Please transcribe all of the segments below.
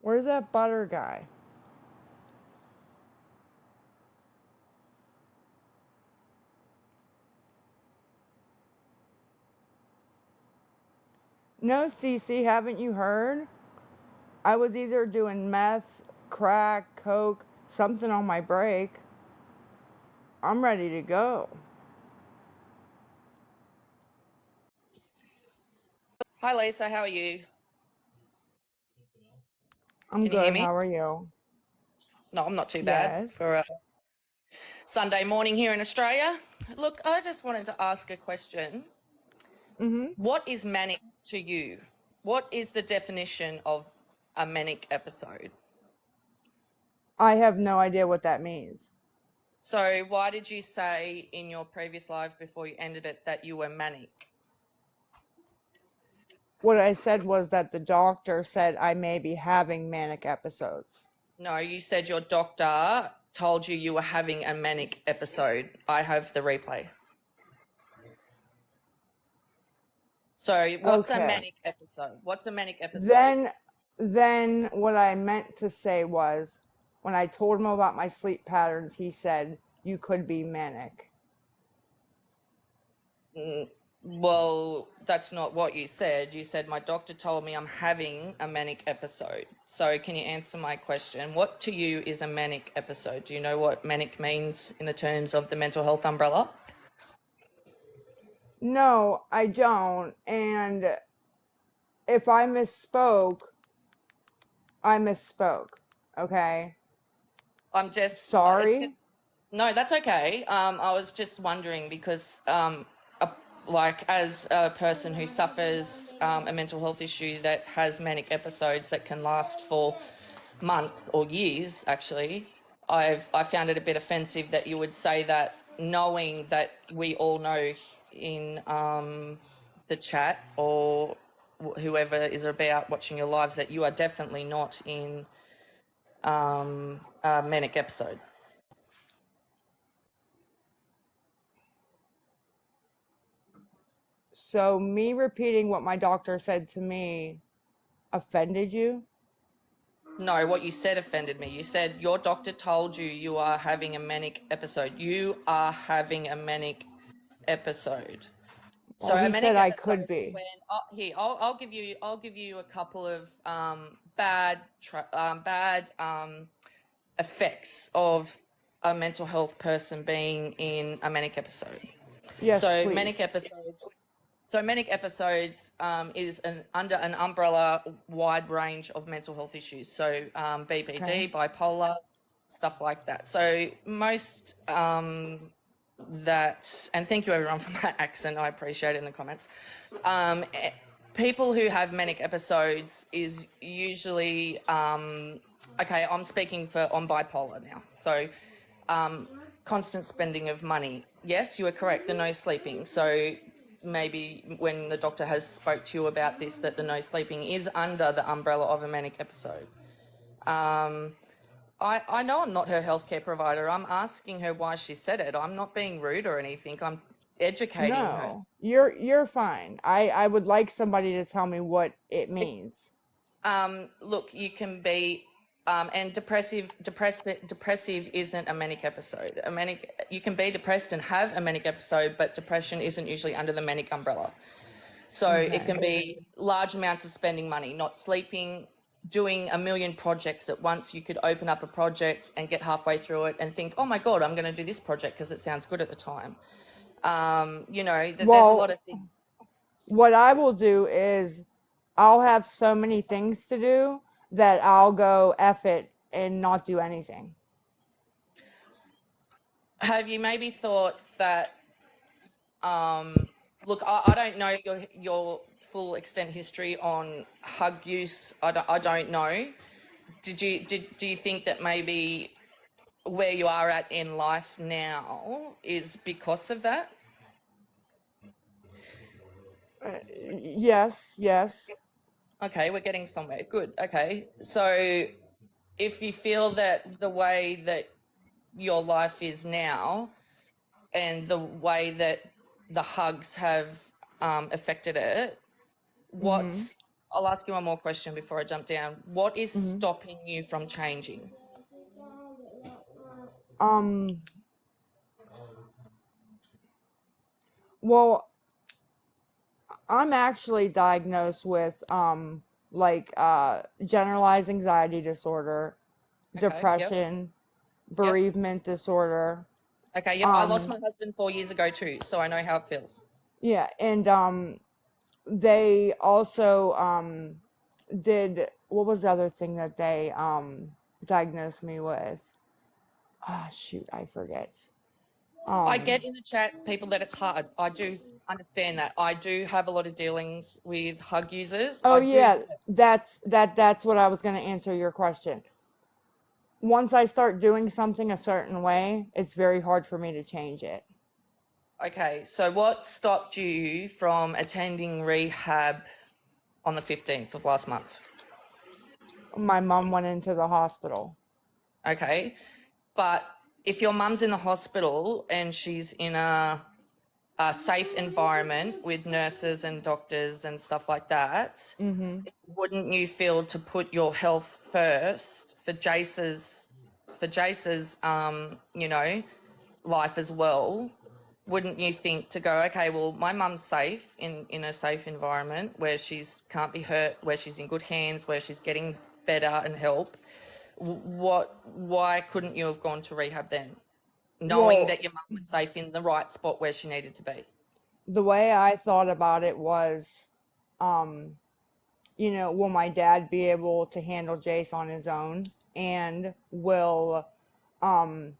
Where's that butter guy? No, Cece, haven't you heard? I was either doing meth, crack, coke, something on my break. I'm ready to go. Hi, Lisa. How are you? I'm Can you hear good. me? How are you? No, I'm not too bad Yes. for a Sunday morning here in Australia. Look, I just wanted to ask a question. Mm-hmm. What is manic to you? What is the definition of a manic episode? I have no idea what that means. So, why did you say in your previous live before you ended it that you were manic? What I said was that the doctor said I may be having manic episodes. No, you said your doctor told you you were having a manic episode. I have the replay. So, what's a Okay. manic episode? What's a manic episode? Then what I meant to say was when I told him about my sleep patterns, he said you could be manic. Well, that's not what you said. You said my doctor told me I'm having a manic episode. So can you answer my question? What to you is a manic episode? Do you know what manic means in the terms of the mental health umbrella? No, I don't. And if I misspoke, I misspoke. Okay. I'm just Sorry. no, that's okay. I was just wondering because like as a person who suffers a mental health issue that has manic episodes that can last for months or years, actually, I found it a bit offensive that you would say that, knowing that we all know in the chat or whoever is about watching your lives that you are definitely not in a manic episode. So me repeating what my doctor said to me offended you? No, what you said offended me. You said your doctor told you you are having a manic episode. You are having a manic episode. So Well, a he said manic I could episode is be. when here I'll give you a couple of bad effects of a mental health person being in a manic episode. Yes, So please. manic episodes is under an umbrella wide range of mental health issues. So BPD, Okay. bipolar, stuff like that. So most that, and thank you everyone for my accent, I appreciate it in the comments. People who have manic episodes is usually okay, I'm speaking on bipolar now. So constant spending of money. Yes, you are correct, the no sleeping. So maybe when the doctor has spoke to you about this, that the no sleeping is under the umbrella of a manic episode. I know I'm not her healthcare provider. I'm asking her why she said it. I'm not being rude or anything. I'm educating her. No, you're fine. I would like somebody to tell me what it means. Look, you can be and depressive isn't a manic episode. You can be depressed and have a manic episode, but depression isn't usually under the manic umbrella. So it can be large amounts of spending money, not sleeping, doing a million projects at once. You could open up a project and get halfway through it and think, oh my God, I'm going to do this project because it sounds good at the time. There's a lot of things. What I will do is I'll have so many things to do that I'll go F it and not do anything. Have you maybe thought that, look, I don't know your full extent history on hug use. I don't know. Do you think that maybe where you are at in life now is because of that? Yes. Okay, we're getting somewhere. Good. Okay. So if you feel that the way that your life is now and the way that the hugs have affected it, Mm-hmm. I'll ask you one more question before I jump down. What is Mm-hmm. stopping you from changing? Um, well, I'm actually diagnosed with generalized anxiety disorder, Okay, yep, depression, yep. bereavement disorder. Okay, yep. I lost Um, my husband 4 years ago too, so I know how it feels. yeah, and they also did, what was the other thing that they diagnosed me with? Ah, shoot, I forget. I Um, get in the chat, people, that it's hard. I do understand that. I do have a lot of dealings with hug users. oh I do. yeah, that's what I was going to answer your question. Once I start doing something a certain way, it's very hard for me to change it. Okay, so what stopped you from attending rehab on the 15th of last month? My mom went into the hospital. Okay, but if your mum's in the hospital and she's in a safe environment with nurses and doctors and stuff like that, Mm-hmm. wouldn't you feel to put your health first for Jace's life as well? Wouldn't you think to go, okay, well, my mum's safe in a safe environment where she's can't be hurt, where she's in good hands, where she's getting better and help. Why couldn't you have gone to rehab then, knowing Well, that your mum was safe in the right spot where she needed to be? the way I thought about it was, um, will my dad be able to handle Jace on his own? And will, um,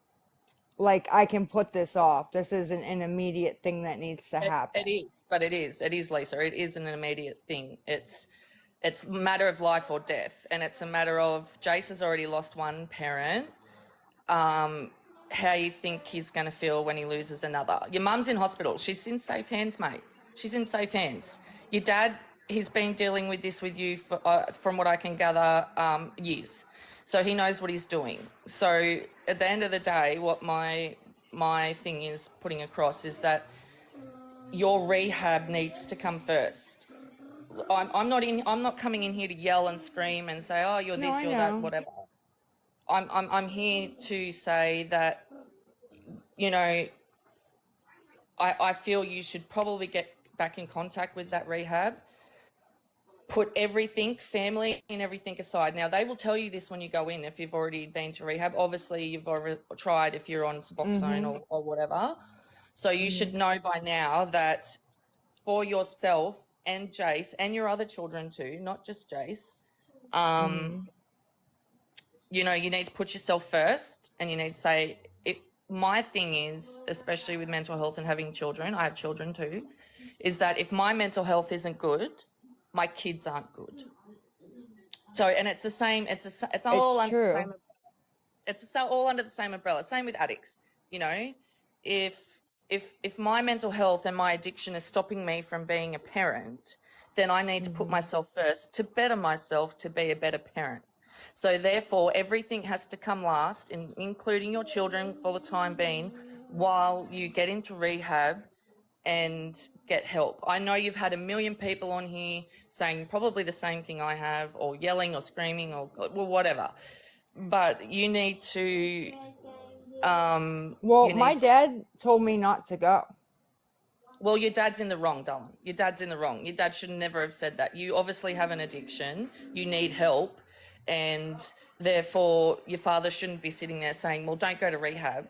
I can put this off. This isn't an immediate thing that needs to It happen. is, but it is, Lisa. It is an immediate thing. It's a matter of life or death, and it's a matter of Jace has already lost one parent. How you think he's going to feel when he loses another? Your mum's in hospital. She's in safe hands, mate. She's in safe hands. Your dad, he's been dealing with this with you for, from what I can gather, years. So he knows what he's doing. So at the end of the day, what my thing is putting across is that your rehab needs to come first. I'm not coming in here to yell and scream and say, oh, you're No, this, I you're that, know. whatever. I'm here to say that, you know, I feel you should probably get back in contact with that rehab. Put everything, family and everything aside. Now, they will tell you this when you go in if you've already been to rehab. Obviously, you've already tried if you're on Suboxone Mm-hmm. or whatever. So you should Mm-hmm. know by now that for yourself and Jace and your other children too, not just Jace, Mm-hmm. you know, you need to put yourself first, and you need to say it. My thing is, especially with mental health and having children, I have children too, is that if my mental health isn't good, my kids aren't good. So, and it's the same. It's all It's under the true. same. It's all under the same umbrella. Same with addicts. You know, if if my mental health and my addiction is stopping me from being a parent, then I need to put Mm-hmm. myself first to better myself to be a better parent. So therefore, everything has to come last, including your children for the time being, while you get into rehab and get help. I know you've had a million people on here saying probably the same thing I have, or yelling or screaming or well, whatever. But you need to, Well, you my need to, dad told me not to go. well, your dad's in the wrong, darling. Your dad's in the wrong. Your dad should never have said that. You obviously have an addiction. You need help. And therefore, your father shouldn't be sitting there saying, well, don't go to rehab.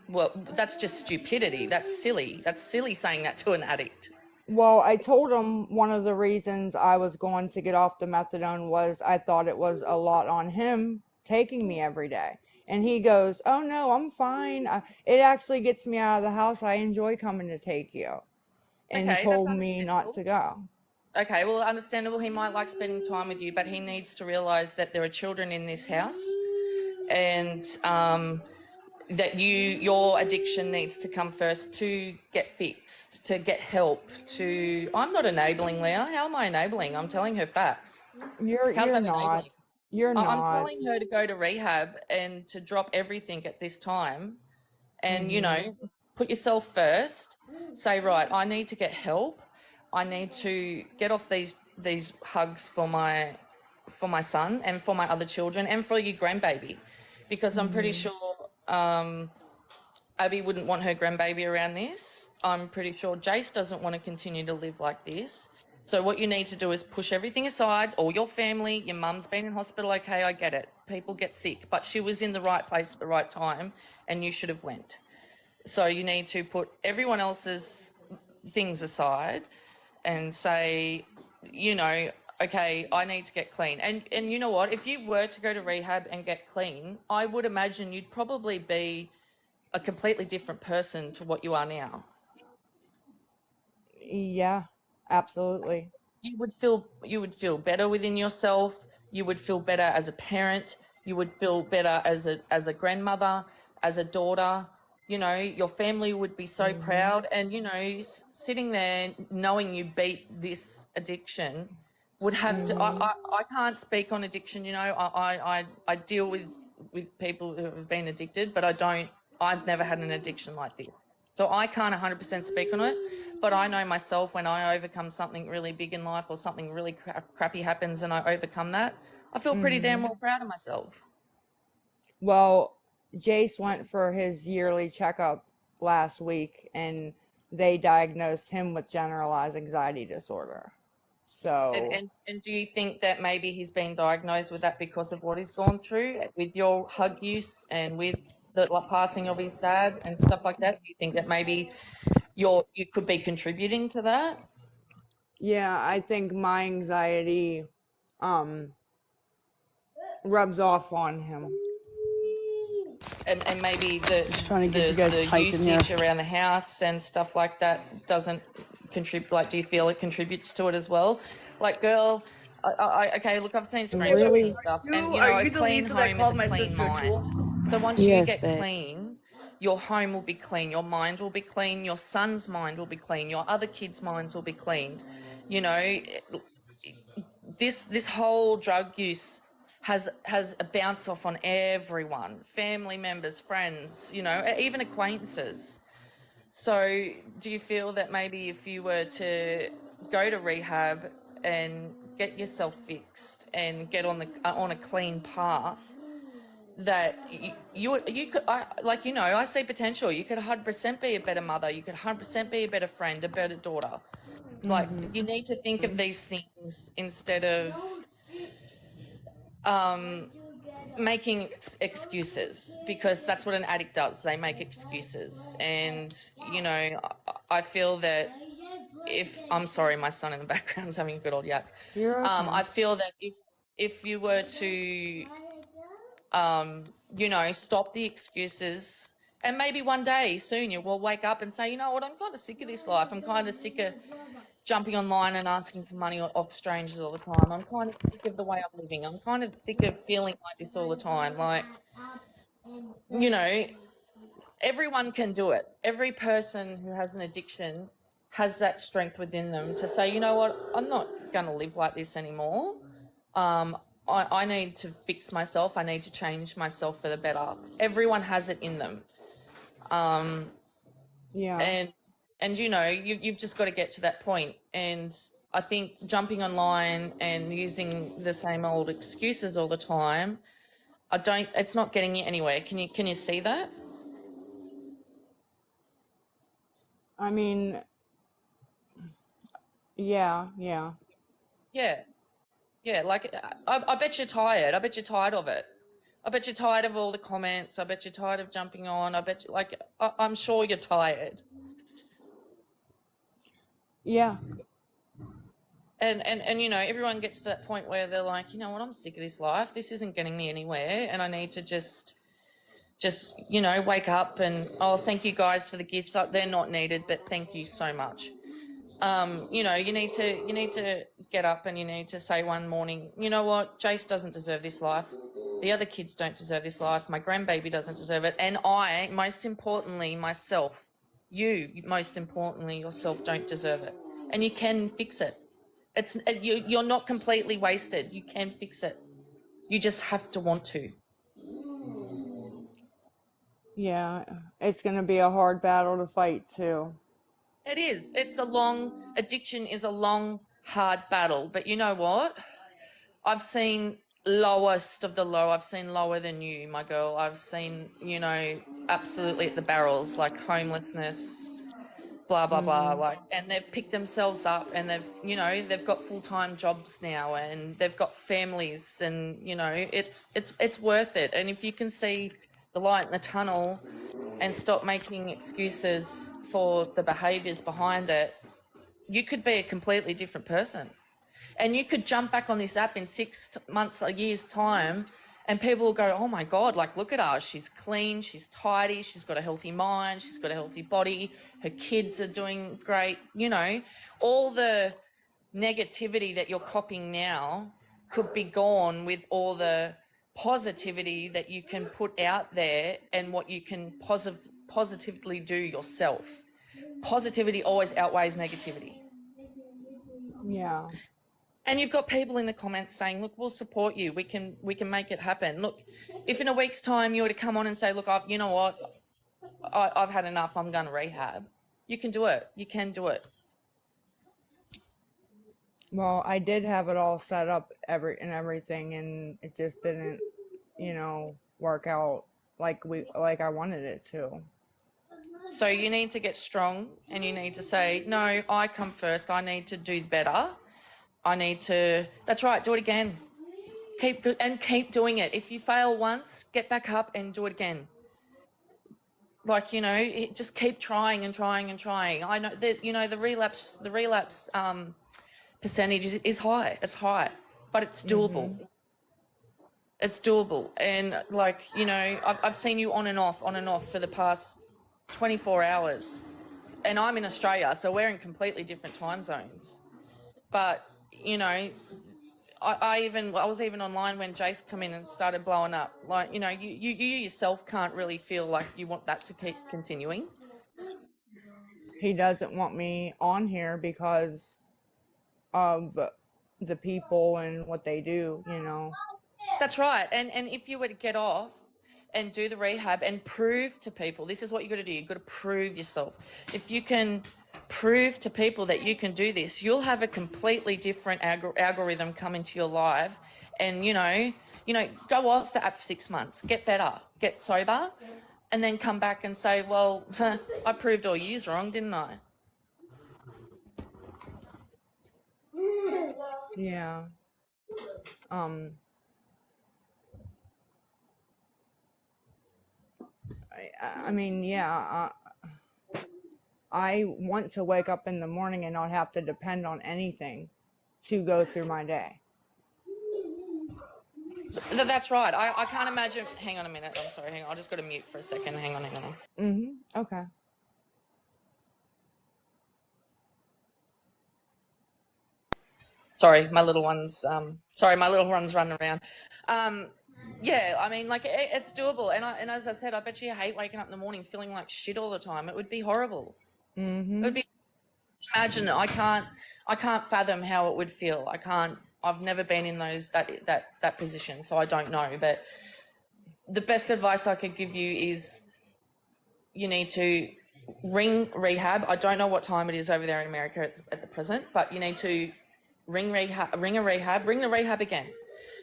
Well, that's just stupidity. That's silly. That's silly saying that to an addict. Well, I told him one of the reasons I was going to get off the methadone was I thought it was a lot on him taking me every day. And he goes, oh no, I'm fine. It actually gets me out of the house. I enjoy coming to take you. And Okay, that's told me not understandable. to go. Okay, well, understandable. He might like spending time with you, but he needs to realise that there are children in this house, and that your addiction needs to come first to get fixed, to get help. To I'm not enabling Leah. How am I enabling? I'm telling her facts. How's You're that enabling? not. You're I'm not. telling her to go to rehab and to drop everything at this time, and you Mm-hmm. know, put yourself first. Say, right, I need to get help. I need to get off these hugs for my son and for my other children and for your grandbaby, because I'm pretty sure Abby wouldn't want her grandbaby around this. I'm pretty sure Jace doesn't want to continue to live like this. So what you need to do is push everything aside, all your family, your mum's been in hospital, okay, I get it. People get sick, but she was in the right place at the right time and you should have went. So you need to put everyone else's things aside and say, you know, okay, I need to get clean. And you know what? If you were to go to rehab and get clean, I would imagine you'd probably be a completely different person to what you are now. Yeah, absolutely. You would feel better within yourself. You would feel better as a parent. You would feel better as a grandmother, as a daughter. You know, your family would be so proud. And, you know, sitting there knowing you beat this addiction would have to, I can't speak on addiction, you know, I deal with people who have been addicted, but I've never had an addiction like this. So I can't 100% speak on it, but I know myself when I overcome something really big in life or something really crappy happens and I overcome that, I feel pretty damn well proud of myself. Well, Jace went for his yearly checkup last week and they diagnosed him with generalized anxiety disorder. So And do you think that maybe he's been diagnosed with that because of what he's gone through with your hug use and with the passing of his dad and stuff like that? Do you think that maybe you could be contributing to that? yeah, I think my anxiety rubs off on him. And maybe trying to get you guys the tight in there. usage around the house and stuff like that doesn't contribute. Like, do you feel it contributes to it as well? Like, girl, okay, look, I've seen screenshots Really? and stuff, and you know, Are a you the clean Lisa that home is called a my clean sister a tool? mind. So once you Yes, get babe. clean, your home will be clean, your mind will be clean, your son's mind will be clean, your other kids' minds will be cleaned. You know, this whole drug use has a bounce off on everyone, family members, friends, you know, even acquaintances. So do you feel that maybe if you were to go to rehab and get yourself fixed and get on a clean path, that you could, I see potential. You could 100% be a better mother. You could 100% be a better friend, a better daughter. Like, you need to think of these things instead of making excuses, because that's what an addict does. They make excuses. And, you know, I feel that I'm sorry, my son in the background's having a good old yak. You're okay. I feel that if you were to, you know, stop the excuses, and maybe one day soon you will wake up and say, you know what, I'm kind of sick of this life. I'm kind of sick of jumping online and asking for money off strangers all the time. I'm kind of sick of the way I'm living. I'm kind of sick of feeling like this all the time. Like, you know, everyone can do it. Every person who has an addiction has that strength within them to say, you know what, I'm not going to live like this anymore. I need to fix myself. I need to change myself for the better. Everyone has it in them. Yeah. And you know, you've just got to get to that point. And I think jumping online and using the same old excuses all the time, it's not getting you anywhere. Can you see that? I mean, yeah. Like, I bet you're tired. I bet you're tired of it. I bet you're tired of all the comments. I bet you're tired of jumping on. I bet you, like, I'm sure you're tired. Yeah. And you know, everyone gets to that point where they're like, you know what, I'm sick of this life. This isn't getting me anywhere, and I need to just you know, wake up and, oh, thank you guys for the gifts. They're not needed, but thank you so much. You know, you need to get up and you need to say one morning, you know what, Jace doesn't deserve this life. The other kids don't deserve this life. My grandbaby doesn't deserve it. And I, most importantly, myself, you, most importantly, yourself, don't deserve it. And you can fix it. You're not completely wasted. You can fix it. You just have to want to. Yeah. It's going to be a hard battle to fight too. It is. Addiction is a long, hard battle. But you know what? I've seen lowest of the low. I've seen lower than you, my girl. I've seen, absolutely at the barrels, like homelessness, blah, blah, blah. Like, and they've picked themselves up and they've got full-time jobs now and they've got families and, it's worth it. And if you can see the light in the tunnel and stop making excuses for the behaviours behind it, you could be a completely different person. And you could jump back on this app in 6 months, a year's time, and people will go, oh my God, like, look at her. She's clean, she's tidy, she's got a healthy mind, she's got a healthy body, her kids are doing great. All the negativity that you're copying now could be gone with all the positivity that you can put out there and what you can positively do yourself. Positivity always outweighs negativity. Yeah. And you've got people in the comments saying, look, we'll support you. We can make it happen. Look, if in a week's time you were to come on and say, look, you know what, I've had enough, I'm going to rehab, you can do it. You can do it. Well, I did have it all set up everything, and it just didn't, work out like I wanted it to. So you need to get strong and you need to say, no, I come first. I need to do better. That's right, do it again. Keep doing it. If you fail once, get back up and do it again. Like, just keep trying and trying and trying. I know that, the relapse percentage is high. It's high, but it's doable. Mm-hmm. It's doable. And like, I've seen you on and off for the past 24 hours. And I'm in Australia, so we're in completely different time zones. But, I was even online when Jace come in and started blowing up. Like, you yourself can't really feel like you want that to keep continuing. He doesn't want me on here because of the people and what they do, That's right. And if you were to get off and do the rehab and prove to people, this is what you got to do. You've got to prove yourself. If you can prove to people that you can do this, you'll have a completely different algorithm come into your life. And, go off the app for 6 months, get better, get sober, and then come back and say, well, I proved all yous wrong, didn't I? Yeah. I mean, yeah, I want to wake up in the morning and not have to depend on anything to go through my day. That's right. I can't imagine. Hang on a minute. I'm sorry. Hang on. I just got to mute for a second. Hang on. Okay. Sorry, my little one's running around. Yeah, I mean, like, it's doable. And as I said, I bet you hate waking up in the morning feeling like shit all the time. It would be horrible. Mm-hmm. It would be. Imagine. I can't fathom how it would feel. I've never been in that position, so I don't know. But the best advice I could give you is you need to ring rehab. I don't know what time it is over there in America at the present, but you need to ring the rehab again.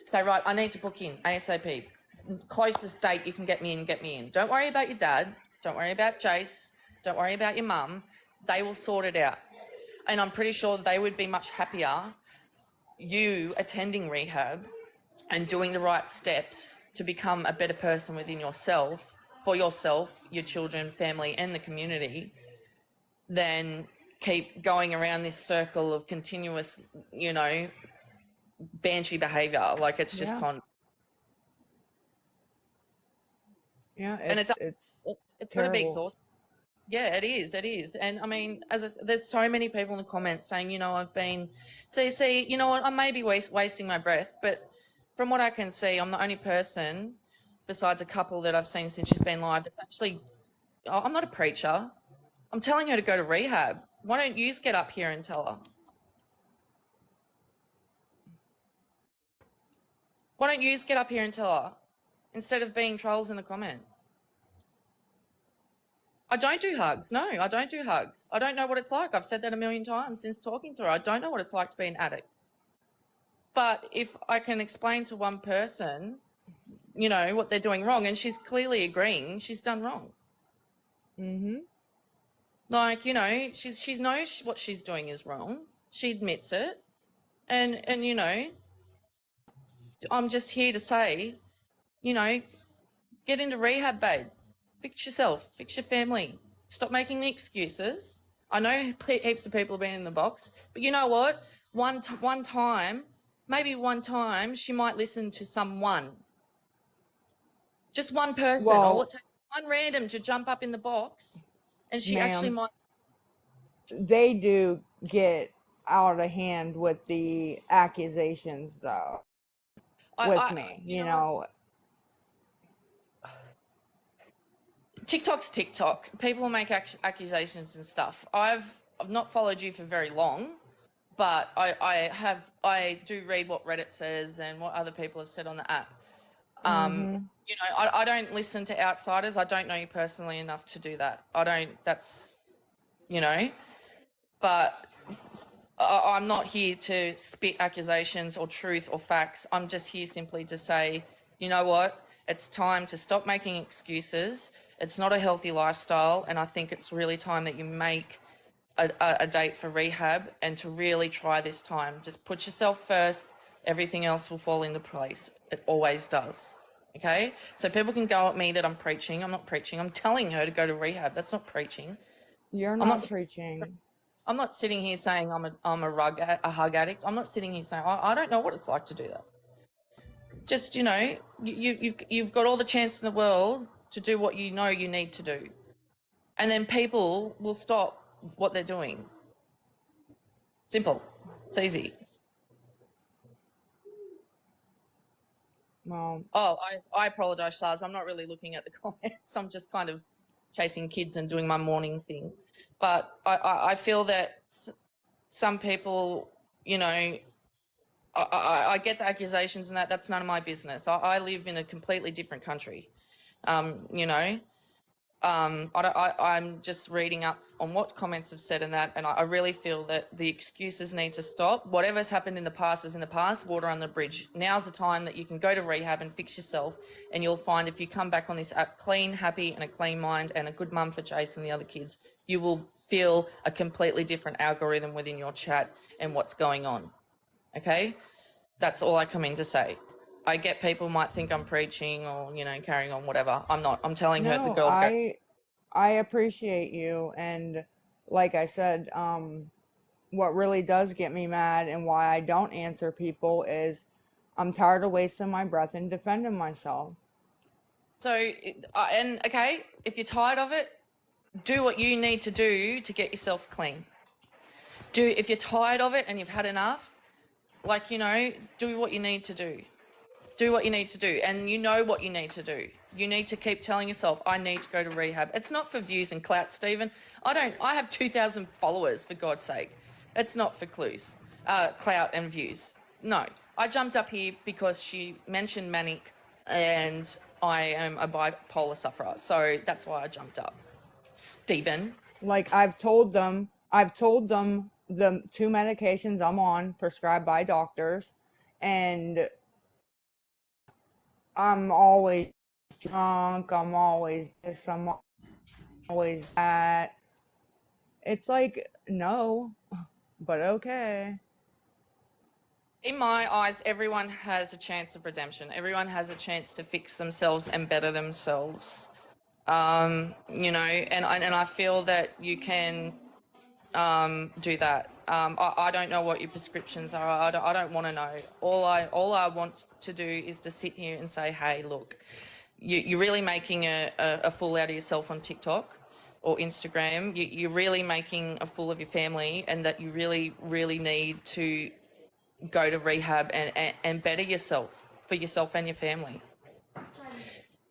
Say, right, I need to book in ASAP. Closest date you can get me in. Don't worry about your dad. Don't worry about Jace. Don't worry about your mum. They will sort it out. And I'm pretty sure they would be much happier you attending rehab and doing the right steps to become a better person within yourself, for yourself, your children, family, and the community, than keep going around this circle of continuous, banshee behaviour. Like, it's just Yeah, and it's got to be exhausting. Yeah, it is. And I mean, there's so many people in the comments saying, I've been, see, you know what, I may be wasting my breath, but from what I can see, I'm the only person besides a couple that I've seen since she's been live that's actually, I'm not a preacher. I'm telling her to go to rehab. Why don't you get up here and tell her? Why don't you get up here and tell her instead of being trolls in the comment? I don't do hugs. No, I don't do hugs. I don't know what it's like. I've said that a million times since talking to her. I don't know what it's like to be an addict. But if I can explain to one person, you know, what they're doing wrong, and she's clearly agreeing she's done wrong. Mm-hmm. Like, you know, she knows what she's doing is wrong. She admits it. And you know, I'm just here to say, you know, get into rehab, babe. Fix yourself, fix your family. Stop making the excuses. I know heaps of people have been in the box, but you know what? One time, maybe one time, she might listen to someone. Just one person. All it takes is one random to jump up in the box, and she actually might. They do get out of hand with the accusations, though. With me, you know. TikTok's TikTok. People make accusations and stuff. I've not followed you for very long, but I do read what Reddit says and what other people have said on the app. You know, I don't listen to outsiders. I don't know you personally enough to do that. That's, you know, but I'm not here to spit accusations or truth or facts. I'm just here simply to say, you know what? It's time to stop making excuses. It's not a healthy lifestyle, and I think it's really time that you make a date for rehab and to really try this time. Just put yourself first. Everything else will fall into place. It always does. Okay? So people can go at me that I'm preaching. I'm not preaching. I'm telling her to go to rehab. That's not preaching. You're not preaching. I'm not sitting here saying I'm a hug addict. I'm not sitting here saying I don't know what it's like to do that. Just, you know, you've got all the chance in the world to do what you know you need to do, and then people will stop what they're doing. Simple. It's easy. Well. Oh, I apologize, Saz. I'm not really looking at the comments. I'm just kind of chasing kids and doing my morning thing. But I feel that some people, you know, I get the accusations and that's none of my business. I live in a completely different country. You know, I'm just reading up on what comments have said and that, and I really feel that the excuses need to stop. Whatever's happened in the past is in the past, water on the bridge. Now's the time that you can go to rehab and fix yourself, and you'll find if you come back on this app clean, happy, and a clean mind, and a good mum for Jason and the other kids, you will feel a completely different algorithm within your chat and what's going on. Okay? That's all I come in to say. I get people might think I'm preaching or, you know, carrying on, whatever. I'm not. I'm telling her the girl. I appreciate you. And like I said, what really does get me mad and why I don't answer people is I'm tired of wasting my breath and defending myself. So, and okay, if you're tired of it, do what you need to do to get yourself clean. If you're tired of it and you've had enough, like, you know, do what you need to do. Do what you need to do, and you know what you need to do. You need to keep telling yourself, I need to go to rehab. It's not for views and clout, Stephen. I have 2,000 followers, for God's sake. It's not for clout and views. No, I jumped up here because she mentioned manic, and I am a bipolar sufferer, so that's why I jumped up. Stephen. Like I've told them the 2 medications I'm on prescribed by doctors, and I'm always drunk, I'm always this, I'm always that. It's like, no, but okay. In my eyes, everyone has a chance of redemption. Everyone has a chance to fix themselves and better themselves. You know, and I feel that you can do that. I don't know what your prescriptions are. I don't want to know. All I want to do is to sit here and say, hey, look, you're really making a fool out of yourself on TikTok or Instagram. You're really making a fool of your family, and that you really, really need to go to rehab and better yourself for yourself and your family.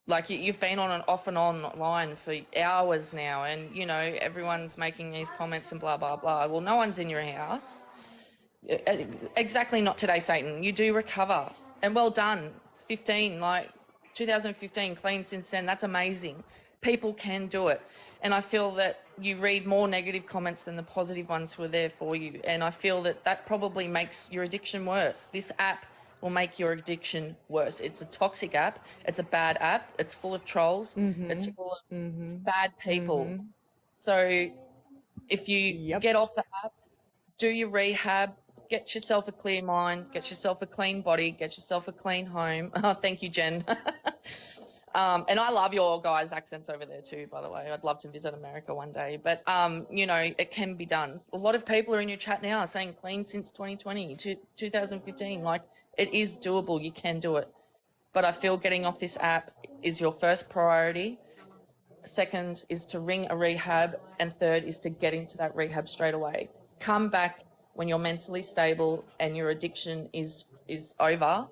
Like, you've been on and off and online for hours now, and, you know, everyone's making these comments and blah, blah, blah. Well, no one's in your house. Exactly not today, Satan. You do recover. And well done. 2015, clean since then. That's amazing. People can do it. And I feel that you read more negative comments than the positive ones who are there for you. And I feel that that probably makes your addiction worse. This app will make your addiction worse. It's a toxic app. It's a bad app. It's full of trolls. It's full of bad people. So if you get off the app, do your rehab, get yourself a clear mind, get yourself a clean body, get yourself a clean home. Oh, thank you, Jen. And I love your guys' accents over there too, by the way. I'd love to visit America one day. But, you know, it can be done. A lot of people are in your chat now saying clean since 2020, 2015. Like, it is doable. You can do it. But I feel getting off this app is your first priority. Second is to ring a rehab. And third is to get into that rehab straight away. Come back when you're mentally stable and your addiction is over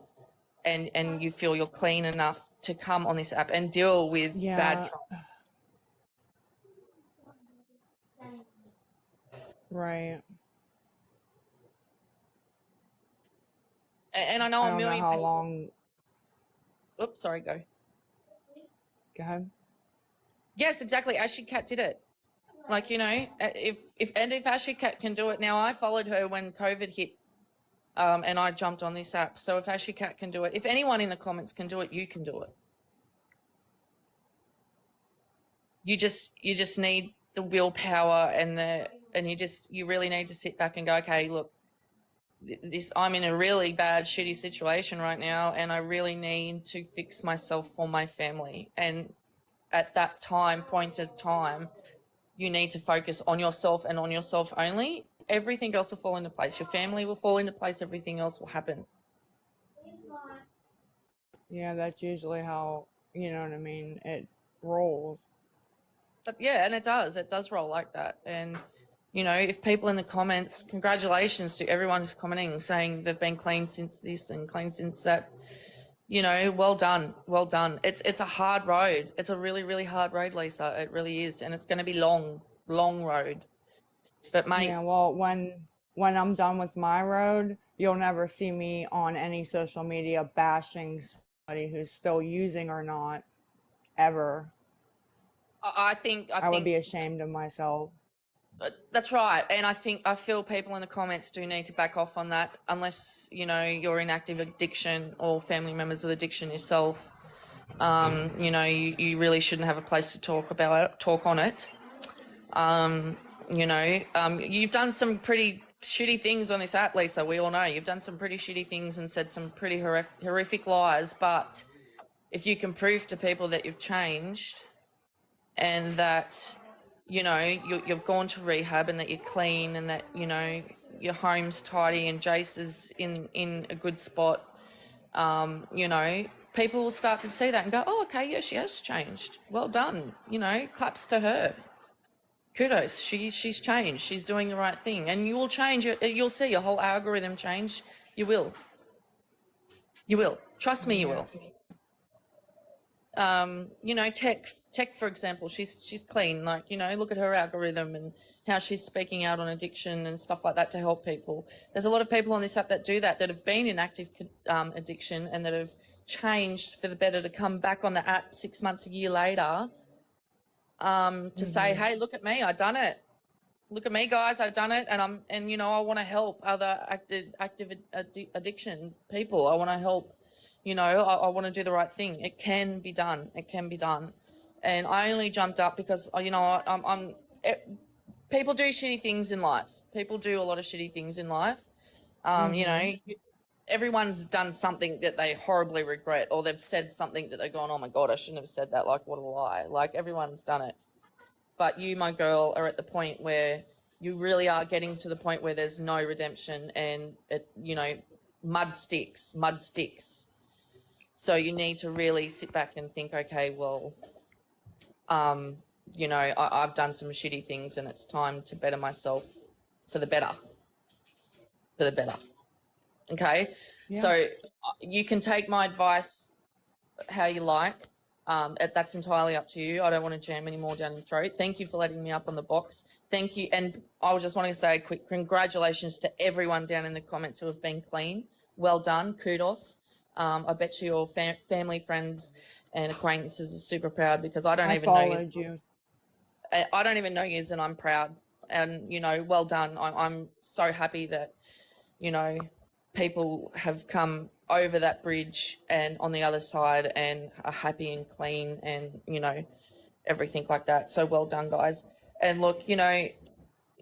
and you feel you're clean enough to come on this app and deal with bad trauma. Right. And I know I a don't million know how people. long. Oops, sorry, go. Go ahead. Yes, exactly. Ashley Cat did it. Like, you know, if Ashley Cat can do it now, I followed her when COVID hit, and I jumped on this app. So if Ashley Cat can do it, if anyone in the comments can do it, you can do it. You just need the willpower and you really need to sit back and go, okay, look, I'm in a really bad, shitty situation right now, and I really need to fix myself for my family. And at that point of time, you need to focus on yourself and on yourself only. Everything else will fall into place. Your family will fall into place. Everything else will happen. Yeah, that's usually how, you know what I mean, it rolls. But yeah, and it does roll like that. And, you know, if people in the comments, congratulations to everyone who's commenting, saying they've been clean since this and clean since that, you know, well done. It's a hard road. It's a really, really hard road, Lisa. It really is. And it's going to be long road. But mate. Yeah, well, when I'm done with my road, you'll never see me on any social media bashing somebody who's still using or not, ever. I think I would be ashamed of myself. That's right. And I feel people in the comments do need to back off on that, unless, you know, you're in active addiction or family members with addiction yourself. You know, you really shouldn't have a place to talk on it. You know, you've done some pretty shitty things on this app, Lisa. We all know you've done some pretty shitty things and said some pretty horrific lies. But if you can prove to people that you've changed and that, you know, you've gone to rehab and that you're clean and that, you know, your home's tidy and Jace is in a good spot, you know, people will start to see that and go, oh, okay, yeah, she has changed. Well done. You know, claps to her. Kudos. She's changed. She's doing the right thing. And you will change. You'll see your whole algorithm change. You will. Trust me, you will. You know, tech, for example, she's clean. Like, you know, look at her algorithm and how she's speaking out on addiction and stuff like that to help people. There's a lot of people on this app that do that have been in active addiction and that have changed for the better to come back on the app 6 months, a year later, to say, hey, look at me, I done it. Look at me, guys, I've done it. And you know, I want to help other active addiction people. I want to help. You know, I want to do the right thing. It can be done. And I only jumped up because, you know, people do shitty things in life. People do a lot of shitty things in life. You know, everyone's done something that they horribly regret, or they've said something that they've gone, oh my God, I shouldn't have said that. Like, what a lie. Like, everyone's done it. But you, my girl, are at the point where you really are getting to the point where there's no redemption and it, you know, mud sticks. So you need to really sit back and think, okay, well, you know, I've done some shitty things and it's time to better myself for the better. Okay? Yeah. So you can take my advice how you like. That's entirely up to you. I don't want to jam any more down your throat. Thank you for letting me up on the box. Thank you. And I was just wanting to say a quick congratulations to everyone down in the comments who have been clean. Well done. Kudos. I bet you your family, friends, and acquaintances are super proud because I don't I even know you. followed you. I don't even know you, and I'm proud. And, you know, well done. I'm so happy that, you know, people have come over that bridge and on the other side and are happy and clean and, you know, everything like that. So well done, guys. And look, you know,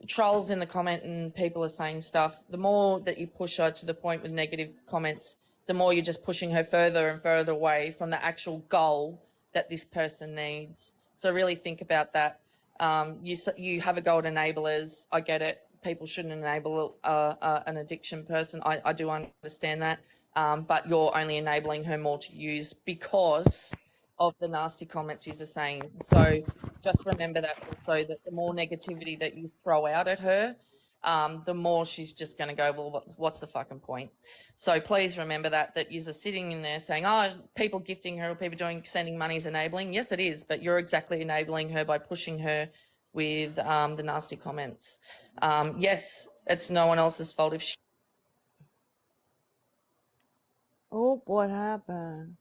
trolls in the comment and people are saying stuff, the more that you push her to the point with negative comments, the more you're just pushing her further and further away from the actual goal that this person needs. So really think about that. You have a goal at enablers. I get it. People shouldn't enable an addiction person. I do understand that. But you're only enabling her more to use because of the nasty comments you're saying. So just remember that also, that the more negativity that you throw out at her, the more she's just going to go, well, what's the fucking point? So please remember that you're sitting in there saying, oh, people gifting her or people sending money is enabling. Yes, it is, but you're exactly enabling her by pushing her with the nasty comments. Yes, it's no one else's fault if she... Oh, what happened?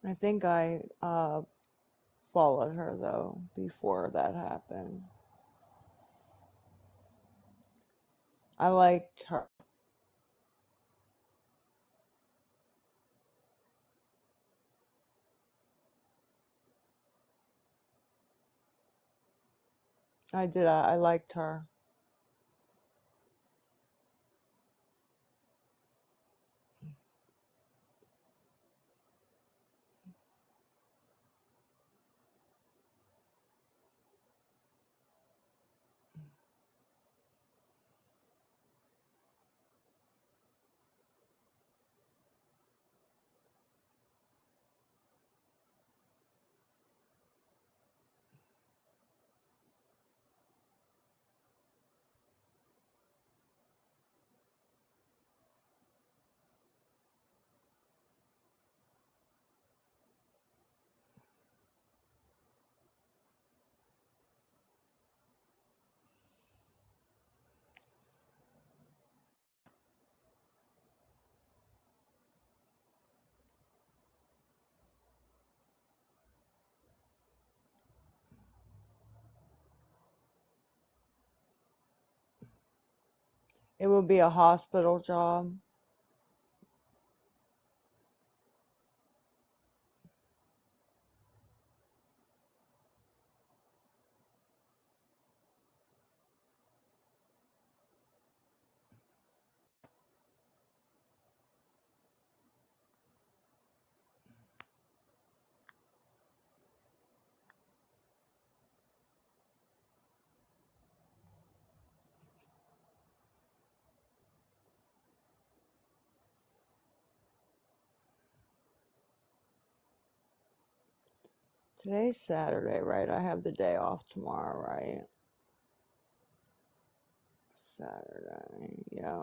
I think I followed her though before that happened. I liked her. I did. I liked her. It would be a hospital job. Today's Saturday, right? I have the day off tomorrow, right? Saturday, yeah.